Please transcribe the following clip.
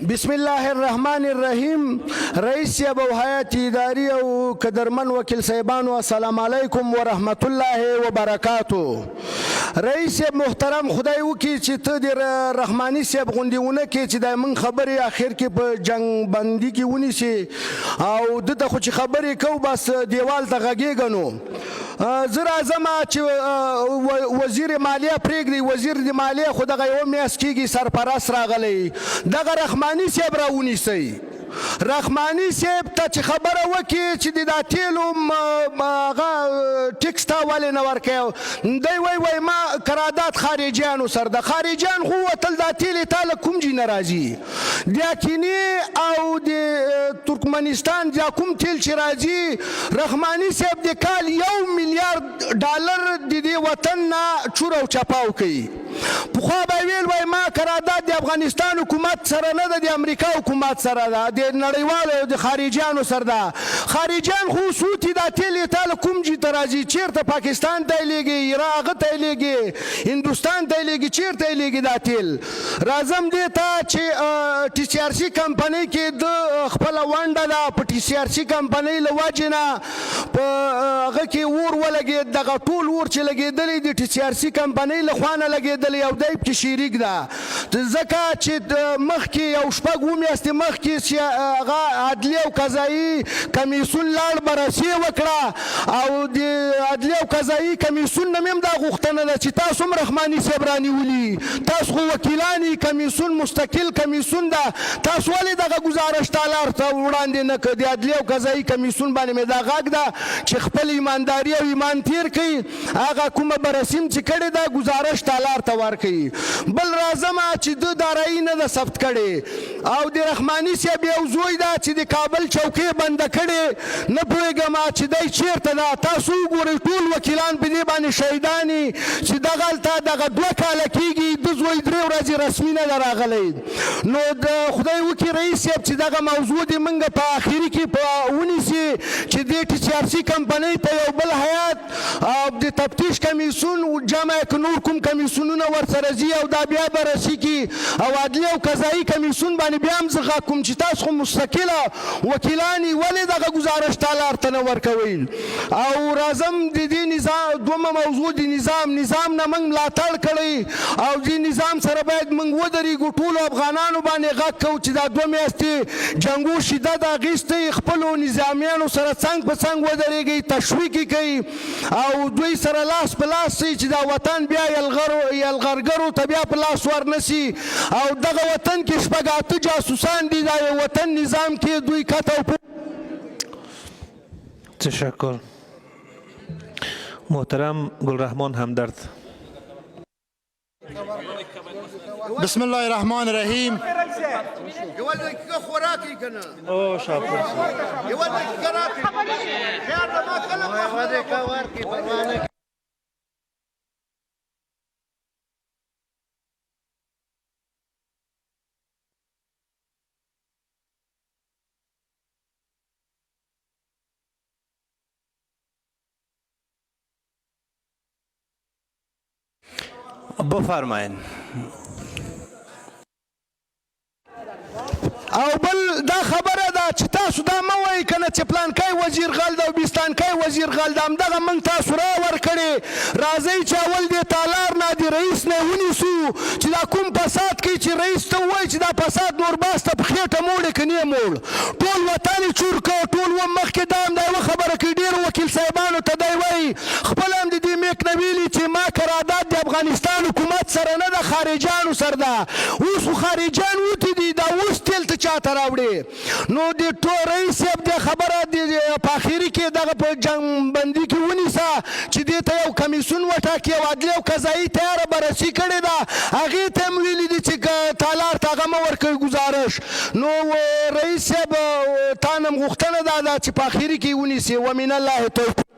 بسم الله الرحمن الرحیم. رئیس صاحب او هیئت اداري او قدرمن وکیل صاحبانو، السلام علیکم ورحمت الله وبرکاتو. رئیس صاحب محترم، خدای وکړي چې ته د رحماني صاحب غوندې ونه کې چې د من خبرې اخر کې په جنگ بندي کې ونیسي او دته خو چې خبرې کوو بس دیوال ته غږېږه. نو زه راځم چې وزیر مالیه پرېږدي، وزیر د مالیه خو دغه یوه میاشت کېږي سرپرست راغلی، دغه رحماني صاحب راونیسئ. رحماني صاحب ته چې خبره وکړي چې د دا تیلو هغه ټیکس تا ولې نه ورکوي، دی وایي ما قرارداد خارجیانو سره ده. خارجیان خو وتل دا تیل یې تا له کوم ځای نه راځي؟ د کینې او د ترکمنستان دا کوم تیل چې راځي، رحماني صاحب د کال 1 میلیارډ ډالر د دې وطن نه چور او چپاو کوي. پخوا به ویل وای ما قرارداد د افغانستان حکومت سره نه ده، د امریکا حکومت سره ده، د نړیوالو د خارجیانو سره ده. خارجیان خو سوتي دا تیل یې تا له کوم ځای ته راځي؟ چېرته پاکستان ته یې لیږي، عراق ته یې لیږي، هندوستان ته یې لیږي، چېرته یې لیږي دا تیل؟ راځم دې ته چې ټي سي آر سي کمپنۍ کې د خپله ونډه ده. په ټي سي آر سي کمپنۍ له وجې نه په هغه کې اور ولګېد، دغه ټول اور چې لګېدلی د ټي سي آر سي کمپنۍ له خوا نه لګېدلی او دی پکې شریک ده. ځکه چې مخکې یو شپږ اووه میاشتې مخکې هغه عدلیه او قضایي کمیسیون لاړ بررسي وکړه او د عدلیه او قضایي کمیسیون نه مې هم دا غوښتنه ده چې تاسو هم رحماني صاحب رانیولي، تاسو خو وکیلان یې، کمیسیون مستقل کمیسیون ده، تاسو ولې دغه ګزارش تالار ته وړاندې نه کړ؟ د عدلیه او قضایي کمیسیون باندې مې دا غږ ده چې خپل ایمانداري او ایمان تیر کړي، هغه کومه بررسي چې کړې ده ګزارش تالار ته ورکړي. بل راځم چې د دارایي نه ده ثبت کړې او د رحماني صاحب یو زوی ده چې د کابل چوکۍ بنده کړې، نه پوهېږم چې دی چېرته ده. تاسو وګورئ ټول وکیلان په دې باندې شهیدان دي چې دغلته دغه 2 کاله کېږي د زوی 3 ورځې رسمي نه ده راغلی. نو د خدای وکړي رئیس صاحب چې دغه موضوع دې موږ په آخري کې ونیسي چې دې ټي سي آر سي کمپنۍ ته یو بل هیات او د تفتیش کمیسیون جمع که نور کوم کمیسیونونه ورسره ځي او دا بیا بررسي کړي او عدلیه او قضایي کمیسیون باندې بیا هم زه غږ کوم چې تاسو خو مستقله وکیلان یې، ولې دغه ګزارش تالار ته نه ورکوئ؟ او راځم د دې نظام دومره موضوع د نظام نه موږ ملاتړ کړی او د نظام سره باید موږ ودرېږو، ټولو افغانانو باندې غږ کوو چې دا 2 میاشتې جنګو شدت اخیستی، خپلو نظامیانو سره څنګ په څنګ ودرېږئ، تشویق یې کوي او دوی سره لاس په لاس شي چې دا وطن بیا یلغرګرو ته بیا په لاس ورنسي او دغه وطن کې 8 جاسوسان دي، دا یو وطن نظام کې دوی کته. تشکر. محترم گلرحمان همدرد. بسم الله الرحمن الرحیم. یوه دقیقه خوراکي که نه؟ او شاپور یوه دقیقه راکړئ، خیر ده ما کله یوه دقیقه ورکړئ، پروا نه. بفرمایید. او بل دا خبره ده چې تاسو دا مه وایئ که نه چې پلانکی وزیر غل ده او بیستانکی وزیر غل ده، همدغه موږ تاسو را ورکړې. راځئ چې اول دې تالار نه د رئیس نه ونیسو چې دا کوم فساد کوي چې رئیس ته ووایي چې دا فساد نور باس ته په خېټه موړې که نه موړ، ټول وطن یې چور کړ. ټول مخکې دا هم دا یوه خبره کوي، ډېرو وکیل صاحبانو ته دی وایي، خپله هم د دې میک نه ویلي چې ما قرارداد د افغانستان حکومت سره نه ده، خارجیانو سره ده. اوس خو خارجیان وتې دي، دا اوس تیل ته چاته راوړې؟ نو د رئیس صاحب د خبره په اخري کې دغه په جنګ بندي کې ونیسه چې دې ته یو کمیسیون وټاکي او عدلیه او قضایي تیاره بررسي کړې ده، هغې ته هم ویلي دي چې تالار ته هغه مه ورکوي ګزارش. نو رئیس صاحب تا نه هم غوښتنه دا ده چې په اخري کې ونیسي. ومن الله توفیق.